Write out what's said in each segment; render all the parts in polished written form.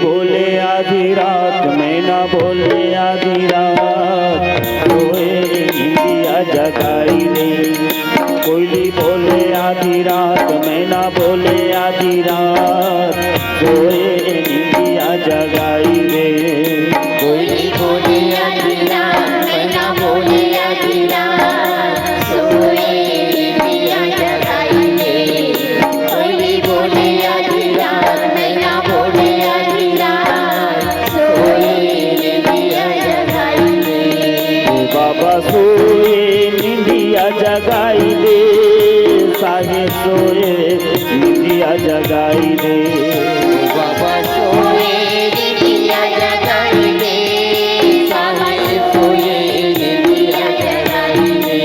बोले आधी रात मैं ना बोले आधी रात, सोए निंदिया जगाई दे। कोयली बोले आधी रात मैं ना बोले आधी रात, सोए निंदिया जगाई दे। कोयली बोले आधी रात मैं ना बोले आधी रात, सोए निंदिया जगाई दे। कोयली बोले आधी रात मैं ना बोले आधी रात, सोए निंदिया जगाई दे। बाबा सोए निंदिया जगाई दे, साहे सोए निंदिया जगाई दे। बाबा सोए निंदिया जगाई दे, साहे सोए निंदिया जगाई दे।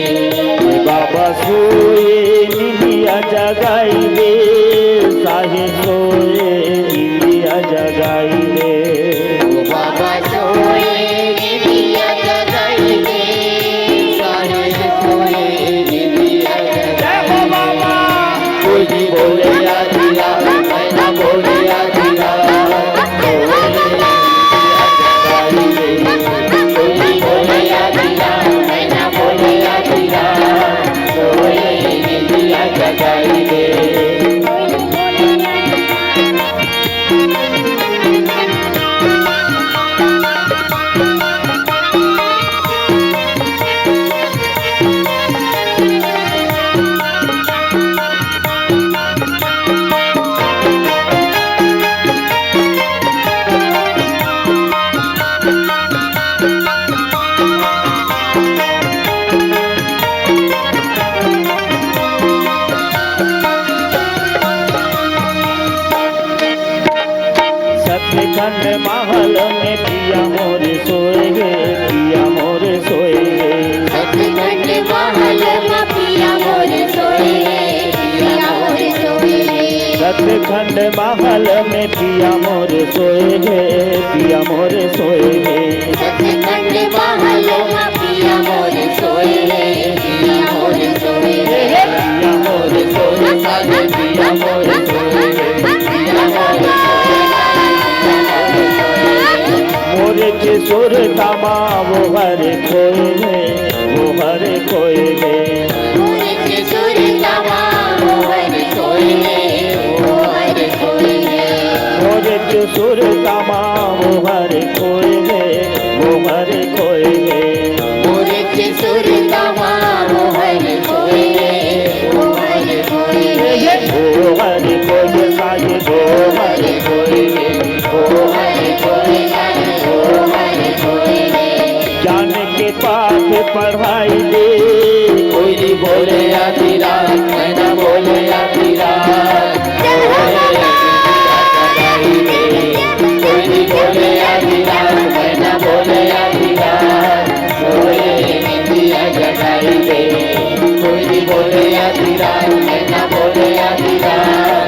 बाबा सोए निंदिया जगाई दे, साहे सोए निंदिया जगाई दे। बाबा सोए निंदिया जगाई दे, साहे सोए निंदिया जगाई दे। कोयली बोले आधी रात मैं ना बोले आधी रात, सोए निंदिया जगाई दे। कोयली बोले आधी रात मैं ना बोले आधी रात, सोए निंदिया जगाई दे। सतखंड महल में पिया मोर सोए गे, पिया मोर सोए गे। सतखंड महल में पिया मोर सोए, पिया मोर सोए। सतखंड महल में पिया मोर सोए गे, पिया मोर सोए गे। सतखंड महल में पिया मोर सोए, पिया मोर सोए। पिया मोर सोए सागे, पिया मोर सोए गे, पिया मोर सोए। मोर के सुर तमा वो हरे खोए गे, वो हरे खोए गे। मोर के सुर तमा वो हरे सोए, वो हरे सोए। मोर के सुर तमा वो हरे खोए गे, वो हरे खोए गे। मोर के सुर तमा वो हरे सोए, वो हरे सोए। वो हरे खोए सागे, वो हरे खोए गे, वो हरे खोए सागे, वो हरे खोए गे। ज्ञान के पाठ पढ़ाई दे, कोयली बोले आधी रात मैं ना बोले आधी रात, कोयली बोले आधी रात मैं ना बोले आधी रात, सोए निंदिया जगाई दे। कोयली बोले आधी रात मैं ना बोले आधी रात,